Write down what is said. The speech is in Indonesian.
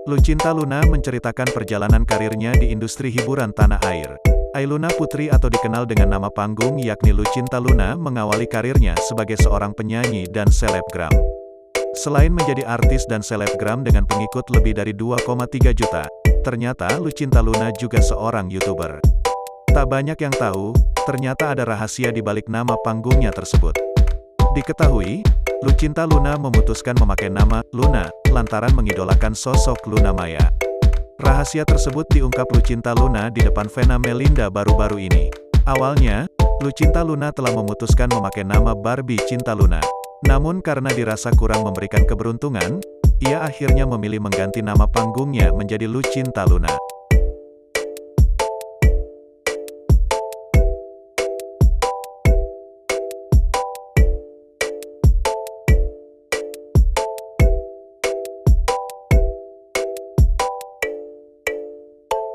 Lucinta Luna menceritakan perjalanan karirnya di industri hiburan tanah air. Ailuna Putri atau dikenal dengan nama panggung yakni Lucinta Luna mengawali karirnya sebagai seorang penyanyi dan selebgram. Selain menjadi artis dan selebgram dengan pengikut lebih dari 2,3 juta, ternyata Lucinta Luna juga seorang YouTuber. Tak banyak yang tahu, ternyata ada rahasia di balik nama panggungnya tersebut. Diketahui, Lucinta Luna memutuskan memakai nama Luna lantaran mengidolakan sosok Luna Maya. Rahasia tersebut diungkap Lucinta Luna di depan Vena Melinda baru-baru ini. Awalnya, Lucinta Luna telah memutuskan memakai nama Barbie Cinta Luna. Namun karena dirasa kurang memberikan keberuntungan, ia akhirnya memilih mengganti nama panggungnya menjadi Lucinta Luna.